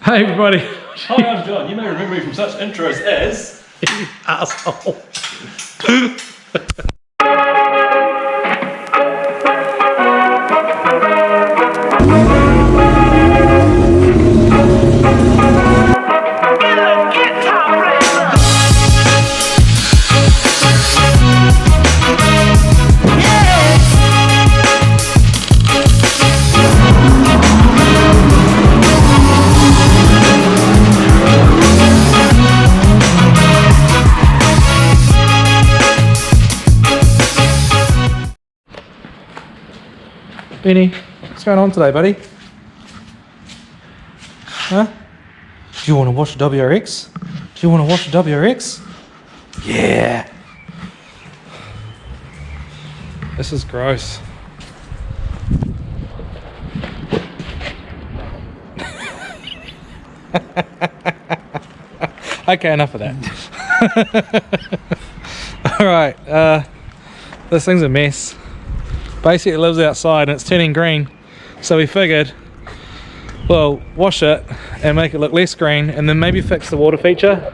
Hey everybody. Hi, I'm John. You may remember me from such intros as... You asshole. Benny, what's going on today, buddy? Huh? Do you want to wash the WRX? Do you want to wash the WRX? Yeah! This is gross. Okay, enough of that. Alright, this thing's a mess. Basically it lives outside and it's turning green, so we figured we'll wash it and make it look less green and then maybe fix the water feature.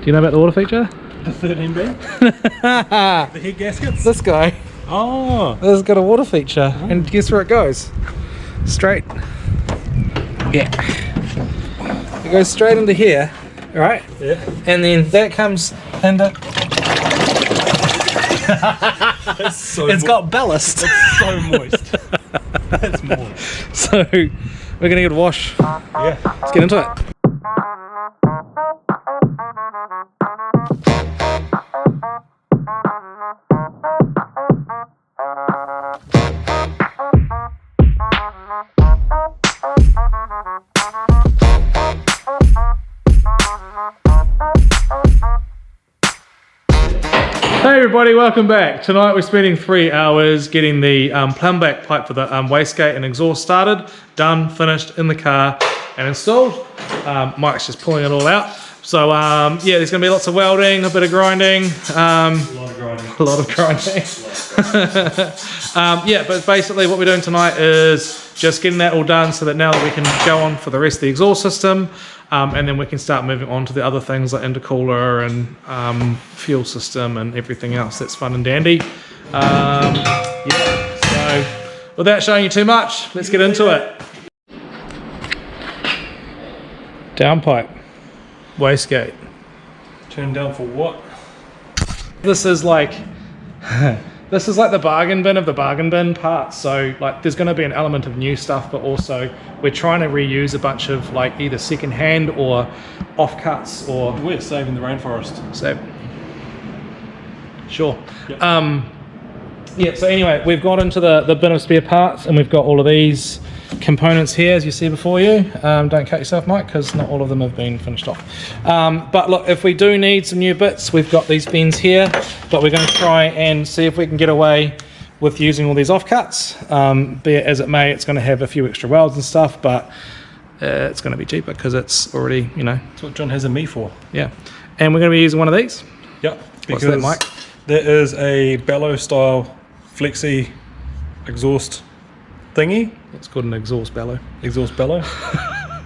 Do you know about the water feature? The 13B? The head gaskets? This guy. Oh! This has got a water feature and guess where it goes? Straight. Yeah. It goes straight into here, right? Yeah. And then that comes into... It's got ballast. It's so moist. That's moist. So we're gonna get a wash. Yeah. Let's get into it. Hey everybody, welcome back. Tonight we're spending 3 hours getting the plumb back pipe for the wastegate and exhaust started, done, finished, in the car and installed. Mike's just pulling it all out. So yeah, there's going to be lots of welding, a bit of grinding. A lot of grinding. Yeah, but basically what we're doing tonight is just getting that all done so that now that we can go on for the rest of the exhaust system. And then we can start moving on to the other things like intercooler and fuel system and everything else that's fun and dandy. Yeah, so without showing you too much, let's get into it. Downpipe, wastegate. Turn down for what? This is like this is like the bargain bin of the bargain bin parts. So like there's going to be an element of new stuff, but also we're trying to reuse a bunch of like either second hand or offcuts or... We're saving the rainforest. So, sure. Yep. Yeah, so anyway, we've got into the bin of spare parts and we've got all of these components here as you see before you. Don't cut yourself, Mike, because not all of them have been finished off. But look, if we do need some new bits, we've got these bins here, but we're going to try and see if we can get away with using all these offcuts. Be it as it may, it's going to have a few extra welds and stuff, but it's going to be cheaper because it's already, you know. That's what John has a me for. Yeah. And we're going to be using one of these. Yep. What's that, Mike? That is a bellow style flexi exhaust thingy. It's called an exhaust bellow. Exhaust bellow.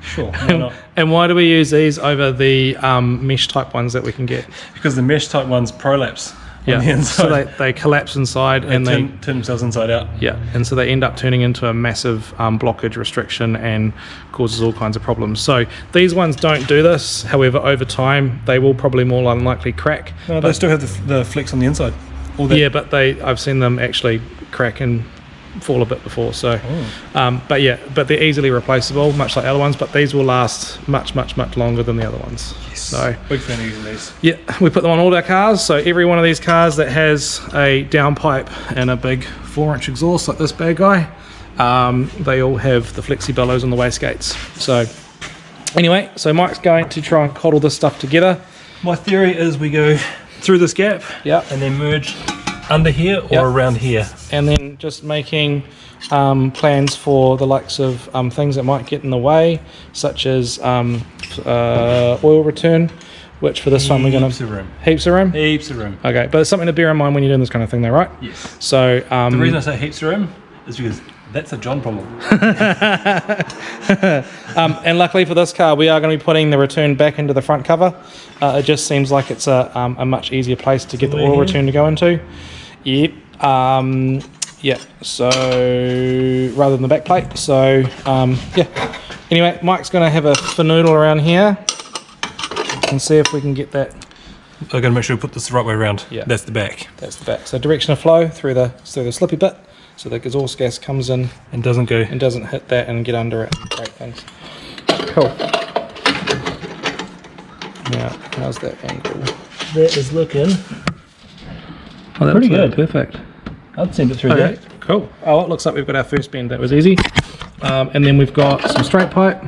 Sure, why not? And why do we use these over the mesh type ones that we can get? Because the mesh type ones prolapse on the Yeah, inside. so they collapse inside and they turn themselves inside out. yeah, and so they end up turning into a massive blockage restriction and causes all kinds of problems. So these ones don't do this. However, over time they will probably more unlikely crack. No, they still have the flex on the inside. All that. Yeah, but I've seen them actually crack and fall a bit before. So, but yeah, but they're easily replaceable, much like other ones. But these will last much longer than the other ones. Yes. So big fan of using these. yeah, we put them on all of our cars. So every one of these cars that has a downpipe and a big 4-inch exhaust like this bad guy, they all have the flexi bellows on the wastegates. So anyway, so Mike's going to try and coddle this stuff together. My theory is we go through this gap, and then merge under here or around here, and then just making plans for the likes of things that might get in the way, such as oil return, which for this one we're going to... Heaps of room. Heaps of room? Heaps of room. Okay, but it's something to bear in mind when you're doing this kind of thing though, right? Yes. So... the reason I say heaps of room is because That's a John problem. And luckily for this car, we are going to be putting the return back into the front cover. It just seems like it's a much easier place to get the oil return to go into. Yep. Yeah, so rather than the back plate. So yeah. Anyway, Mike's going to have a fanoodle around here and see if we can get that. I'm going to make sure we put this the right way around. Yeah. That's the back. That's the back. So direction of flow through the slippy bit, so the exhaust gas comes in and doesn't hit that and get under it and break things. Cool. Now, how's that angle? That is looking pretty good. Perfect. I'd send it through Okay, that. cool. Oh, it looks like we've got our first bend. That was easy. And then we've got some straight pipe,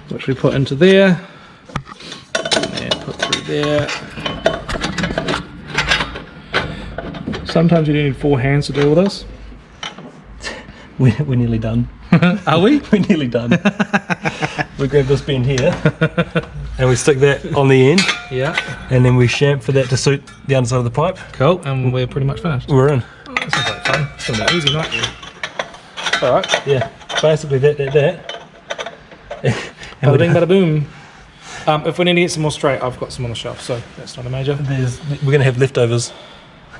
which we put into there and put through there. Sometimes you do need 4 hands to do all this. We're nearly done. Are we? We're nearly done. We grab this bend here and we stick that on the end. Yeah. And then we chamfer that to suit the underside of the pipe. Cool. And we're pretty much finished. We're in. That sounds like fun. It's going to be easy, not you? Alright. Yeah. Basically that. Bada bing, bada boom. If we need to get some more straight, I've got some on the shelf, so that's not a major. We're going to have leftovers.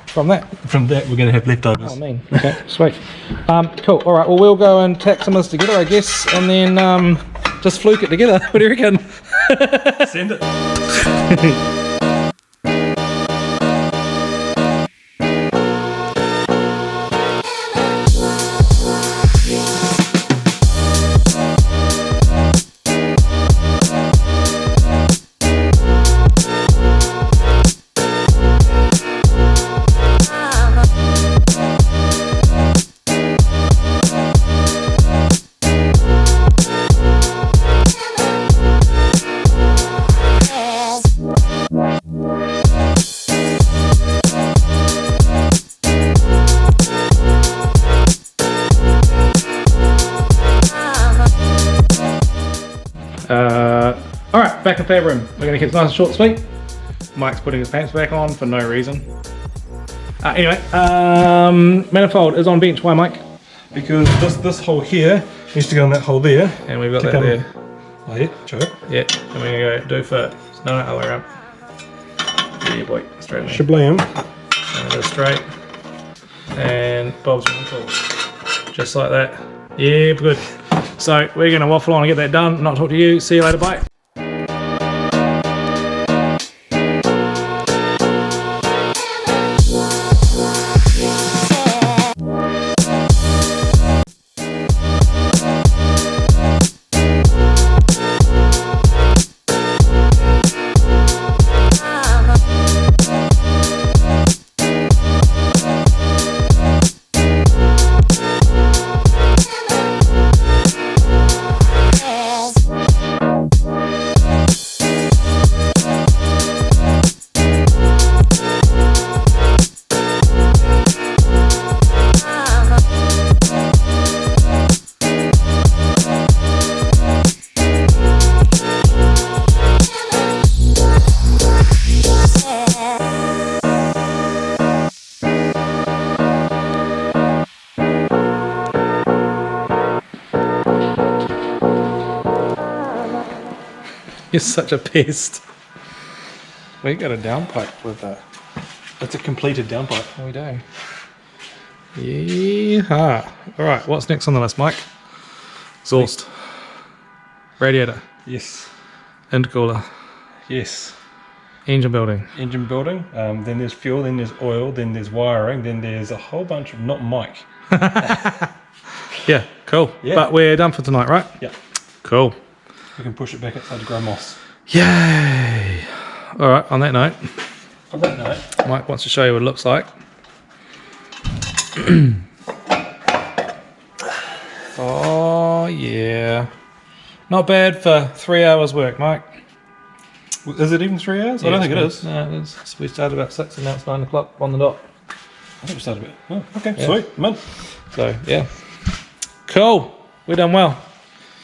From that? From that, we're going to have leftovers. Oh, mean. Okay, sweet. Cool. All right. Well, we'll go and tack some of this together, I guess, and then just fluke it together. What do you reckon? Send it. Alright, back in the room. We're going to keep it nice and short and sweet. Mike's putting his pants back on for no reason. Anyway, manifold is on bench. Why, Mike? Because this hole here needs to go in that hole there. And we've got that there. Oh yeah, show it. Yeah, and we're going to go do for, no, other way around. Yeah, boy, straight in. Shablam. And go straight. And Bob's on tool. Just like that. Yeah, good. So we're going to waffle on and get that done. Not talk to you. See you later. Bye. You're such a pest. We got a downpipe with that. That's a completed downpipe. We do. Yeah. All right. What's next on the list, Mike? Exhaust. Radiator. Yes. Intercooler. Yes. Engine building. Engine building. Then there's fuel. Then there's oil. Then there's wiring. Then there's a whole bunch of not Mike. Yeah. Cool. Yeah. But we're done for tonight, right? Yeah. Cool. We can push it back outside to grow moss. Yay! All right. On that note. On that note, Mike wants to show you what it looks like. Oh yeah, not bad for 3 hours work, Mike. is it even 3 hours? I don't think it is. No, it is. We started about 6 and now it's 9 o'clock on the dot. I think we started a bit. Oh, okay, Yeah. sweet. I'm in. So yeah, cool. We've done well.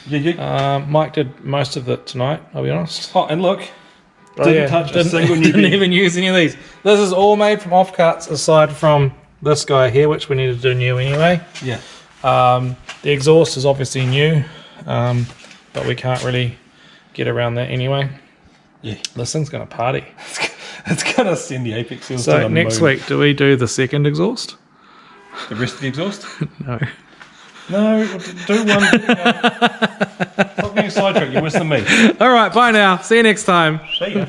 Yeah. Mike did most of it tonight. I'll be honest. Oh, and look, didn't touch a single new Didn't bit. even use any of these. This is all made from offcuts, aside from this guy here, which we need to do new anyway. Yeah. The exhaust is obviously new, but we can't really get around that anyway. Yeah. This thing's going to party. It's going to send the apex seals to So the next moon. week, do we do the second exhaust? The rest of the exhaust? No. No, do one. Stop being sidetracked. You're worse than me. All right, bye now. See you next time. See ya.